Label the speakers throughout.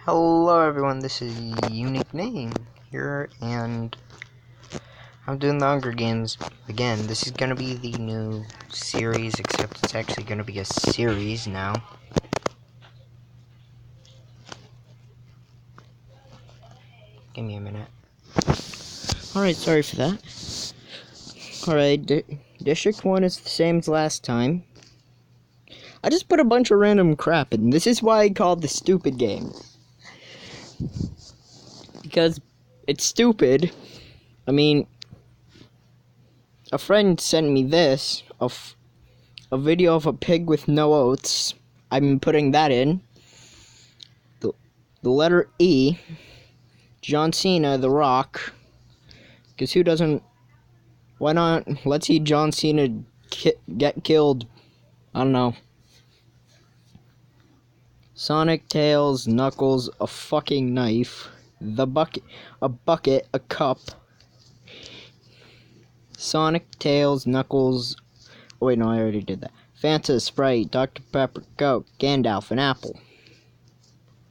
Speaker 1: Hello everyone, this is Unique Name here, and I'm doing the Hunger Games again. This is gonna be the new series, except it's actually gonna be a series now. Give me a minute. Alright, sorry for that. Alright, District 1 is the same as last time. I just put a bunch of random crap in. This is why I called the stupid game. Because it's stupid. I mean, a friend sent me this, a video of a pig with no oats. I'm putting that in. The letter E, John Cena, The Rock. Because who doesn't, why not, let's see John Cena get killed. I don't know. Sonic, Tails, Knuckles, a fucking knife. A bucket, a cup. Sonic, Tails, Knuckles. Oh, wait, no, I already did that. Fanta, Sprite, Dr. Pepper, Coke, Gandalf, an apple.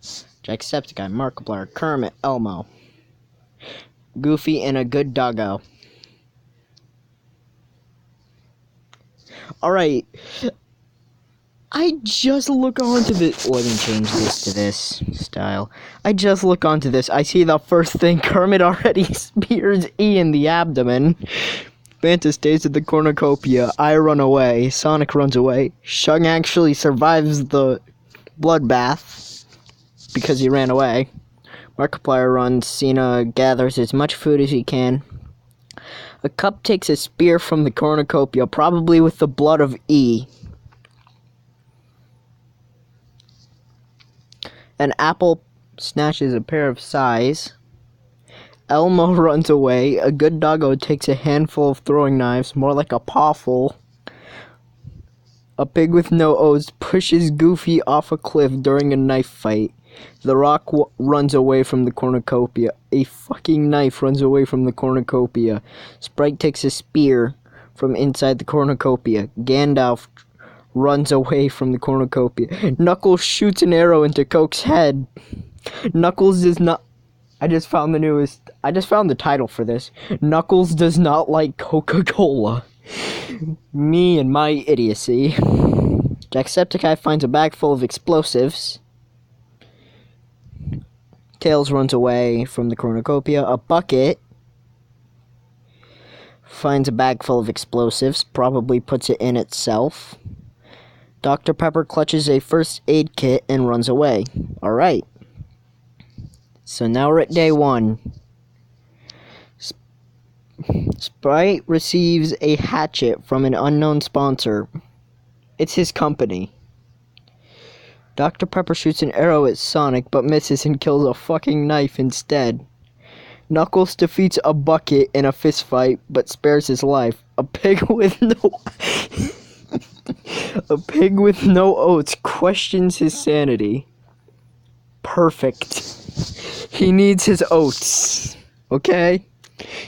Speaker 1: Jacksepticeye, Markiplier, Kermit, Elmo. Goofy, and a good doggo. Alright. I just look onto this. Let me change this to this style. I just look onto this. I see the first thing. Kermit already spears E in the abdomen. Fanta stays at the cornucopia. I run away. Sonic runs away. Shug actually survives the bloodbath because he ran away. Markiplier runs. Cena gathers as much food as he can. A cup takes a spear from the cornucopia, probably with the blood of E. An apple snatches a pair of size. Elmo runs away. A good doggo takes a handful of throwing knives, more like a pawful. A pig with no oats pushes Goofy off a cliff during a knife fight. The Rock runs away from the cornucopia. A fucking knife runs away from the cornucopia. Sprite takes a spear from inside the cornucopia. Gandalf runs away from the cornucopia. Knuckles shoots an arrow into Coke's head. Knuckles does not... I just found the title for this. Knuckles does not like Coca-Cola. Me and my idiocy. Jacksepticeye finds a bag full of explosives. Tails runs away from the cornucopia. A bucket finds a bag full of explosives, probably puts it in itself. Dr. Pepper clutches a first aid kit and runs away. Alright. So now we're at day 1. Sprite receives a hatchet from an unknown sponsor. It's his company. Dr. Pepper shoots an arrow at Sonic, but misses and kills a fucking knife instead. Knuckles defeats a bucket in a fist fight, but spares his life. A pig with no oats questions his sanity. Perfect. He needs his oats. Okay?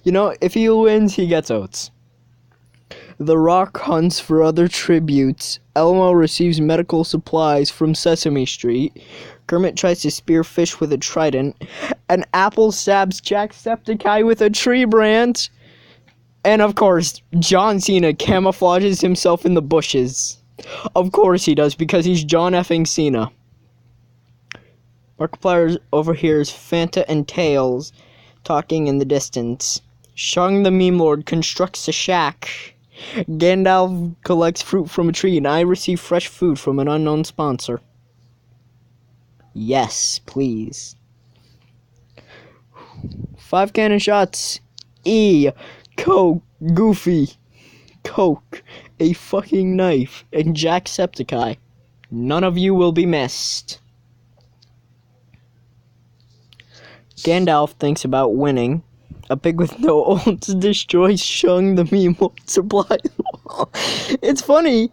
Speaker 1: You know, if he wins, he gets oats. The Rock hunts for other tributes. Elmo receives medical supplies from Sesame Street. Kermit tries to spear fish with a trident. An apple stabs Jacksepticeye with a tree branch. And of course, John Cena camouflages himself in the bushes. Of course he does, because he's John effing Cena. Markiplier overhears Fanta and Tails talking in the distance. Shung the Meme Lord constructs a shack. Gandalf collects fruit from a tree, and I receive fresh food from an unknown sponsor. Yes, please. 5 cannon shots. E. Coke. Goofy. Coke. A fucking knife. And Jacksepticeye. None of you will be missed. Gandalf thinks about winning. A pig with no oats destroys Shung the Meme Lord supply. It's funny,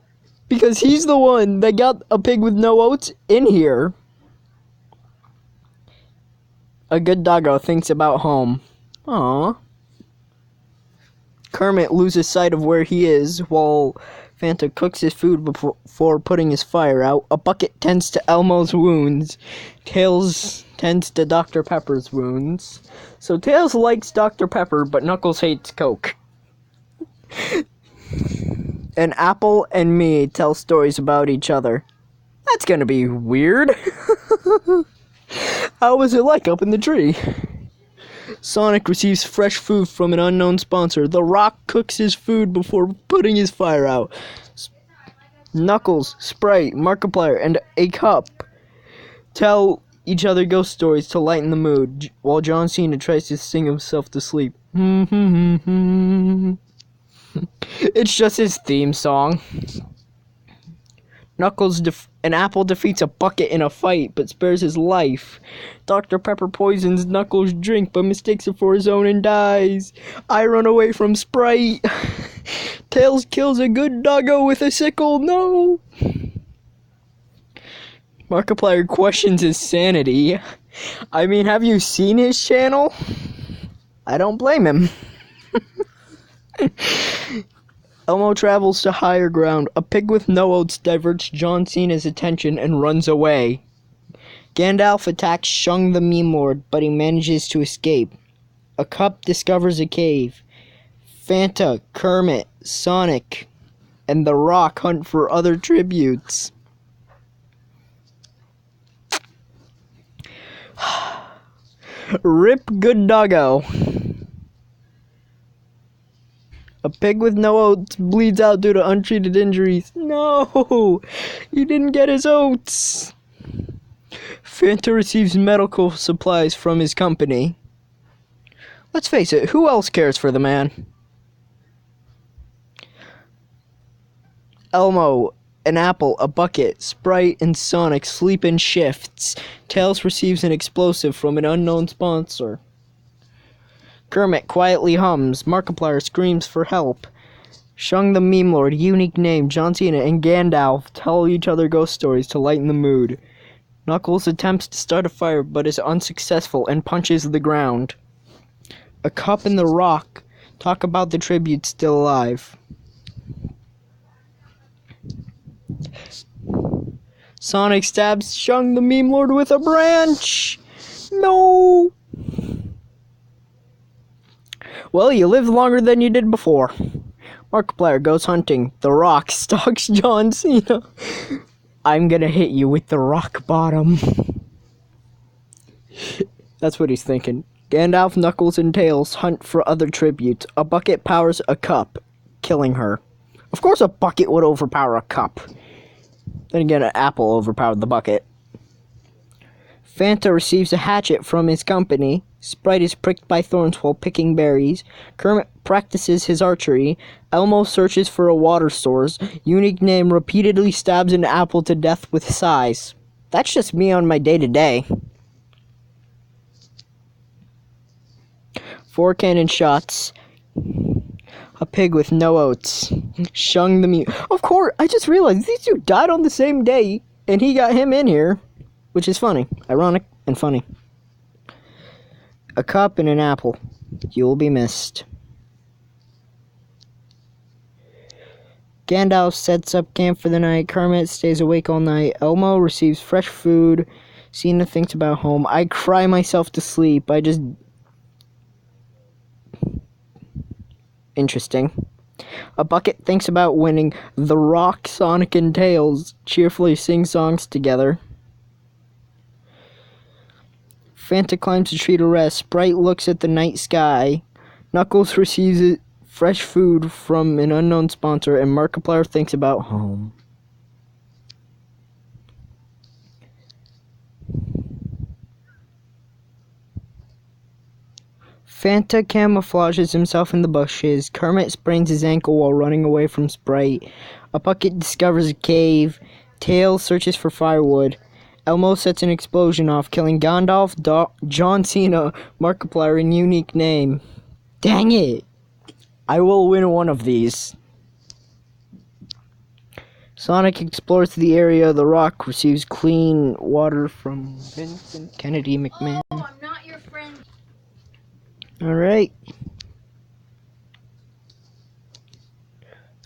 Speaker 1: because he's the one that got a pig with no oats in here. A good doggo thinks about home. Aww. Kermit loses sight of where he is, while Fanta cooks his food before putting his fire out. A bucket tends to Elmo's wounds. Tails tends to Dr. Pepper's wounds. So Tails likes Dr. Pepper, but Knuckles hates Coke. And Apple and me tell stories about each other. That's gonna be weird. How was it like up in the tree? Sonic receives fresh food from an unknown sponsor. The Rock cooks his food before putting his fire out. Knuckles, Sprite, Markiplier, and a cup tell each other ghost stories to lighten the mood, while John Cena tries to sing himself to sleep. It's just his theme song. Knuckles and Apple defeats a bucket in a fight, but spares his life. Dr. Pepper poisons Knuckles' drink, but mistakes it for his own and dies. I run away from Sprite. Tails kills a good doggo with a sickle. No! Markiplier questions his sanity. I mean, have you seen his channel? I don't blame him. Elmo travels to higher ground. A pig with no oats diverts John Cena's attention and runs away. Gandalf attacks Shung the Meme Lord, but he manages to escape. A cup discovers a cave. Fanta, Kermit, Sonic, and The Rock hunt for other tributes. Rip good doggo. A pig with no oats bleeds out due to untreated injuries. No! He didn't get his oats! Fanta receives medical supplies from his company. Let's face it, who else cares for the man? Elmo, an apple, a bucket, Sprite, and Sonic sleep in shifts. Tails receives an explosive from an unknown sponsor. Kermit quietly hums. Markiplier screams for help. Shung the Meme Lord, unique name, John Cena, and Gandalf tell each other ghost stories to lighten the mood. Knuckles attempts to start a fire but is unsuccessful and punches the ground. A cup and The Rock talk about the tribute still alive. Sonic stabs Shung the Meme Lord with a branch. No! Well, you lived longer than you did before. Markiplier goes hunting. The Rock stalks John Cena. I'm gonna hit you with the rock bottom. That's what he's thinking. Gandalf, Knuckles, and Tails hunt for other tributes. A bucket powers a cup, killing her. Of course a bucket would overpower a cup. Then again, an apple overpowered the bucket. Fanta receives a hatchet from his company. Sprite is pricked by thorns while picking berries. Kermit practices his archery. Elmo searches for a water source. Unique name repeatedly stabs an apple to death with sighs. That's just me on my day-to-day. 4 cannon shots. A pig with no oats. Shung the Meme. Of course, I just realized these two died on the same day, and he got him in here. Which is funny. Ironic and funny. A cup and an apple. You'll be missed. Gandalf sets up camp for the night. Kermit stays awake all night. Elmo receives fresh food. Cena thinks about home. I cry myself to sleep. Interesting. A bucket thinks about winning. The Rock, Sonic, and Tails cheerfully sing songs together. Fanta climbs a tree to rest. Sprite looks at the night sky. Knuckles receives fresh food from an unknown sponsor, and Markiplier thinks about home. Fanta camouflages himself in the bushes. Kermit sprains his ankle while running away from Sprite. A bucket discovers a cave. Tails searches for firewood. Elmo sets an explosion off, killing Gandalf, John Cena, Markiplier, and unique name. Dang it! I will win one of these. Sonic explores the area. The Rock receives clean water from Vincent Kennedy McMahon.
Speaker 2: Oh, I'm not your friend.
Speaker 1: Alright.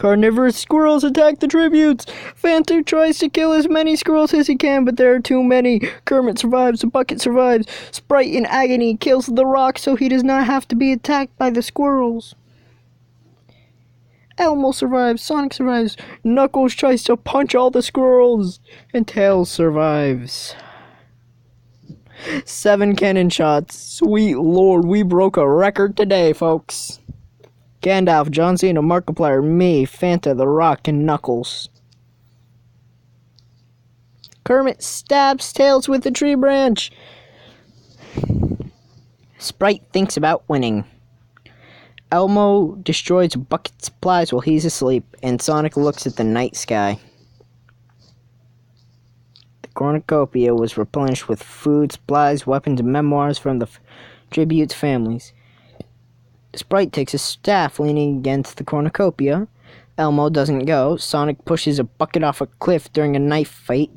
Speaker 1: Carnivorous squirrels attack the tributes. Fanta tries to kill as many squirrels as he can, but there are too many. Kermit survives. The bucket survives. Sprite in agony kills the rock so he does not have to be attacked by the squirrels. Elmo survives. Sonic survives. Knuckles tries to punch all the squirrels. And Tails survives. 7 cannon shots. Sweet Lord, we broke a record today, folks. Gandalf, John Cena, Markiplier, me, Fanta, The Rock, and Knuckles. Kermit stabs Tails with a tree branch. Sprite thinks about winning. Elmo destroys bucket supplies while he's asleep, and Sonic looks at the night sky. The cornucopia was replenished with food, supplies, weapons, and memoirs from the tributes' families. Sprite takes a staff leaning against the cornucopia. Elmo doesn't go. Sonic pushes a bucket off a cliff during a knife fight.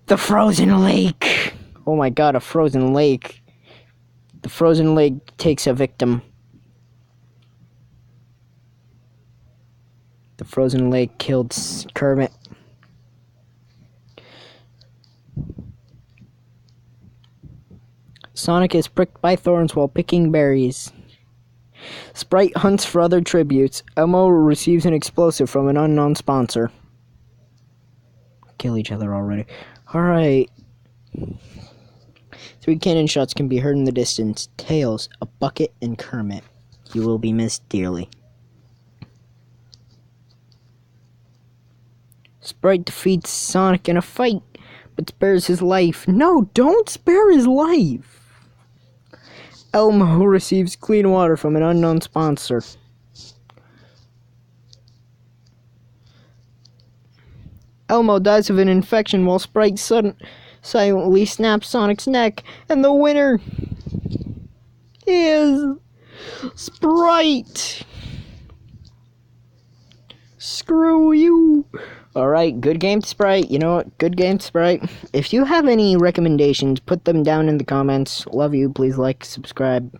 Speaker 1: The frozen lake! Oh my god, a frozen lake. The frozen lake takes a victim. The frozen lake killed Kermit. Sonic is pricked by thorns while picking berries. Sprite hunts for other tributes. Elmo receives an explosive from an unknown sponsor. Kill each other already. Alright. 3 cannon shots can be heard in the distance. Tails, a bucket, and Kermit. You will be missed dearly. Sprite defeats Sonic in a fight, but spares his life. No, don't spare his life! Elmo receives clean water from an unknown sponsor. Elmo dies of an infection while Sprite silently snaps Sonic's neck, and the winner is Sprite. Screw you. Alright, good game, Sprite. You know what? Good game, Sprite. If you have any recommendations, put them down in the comments. Love you. Please like, subscribe.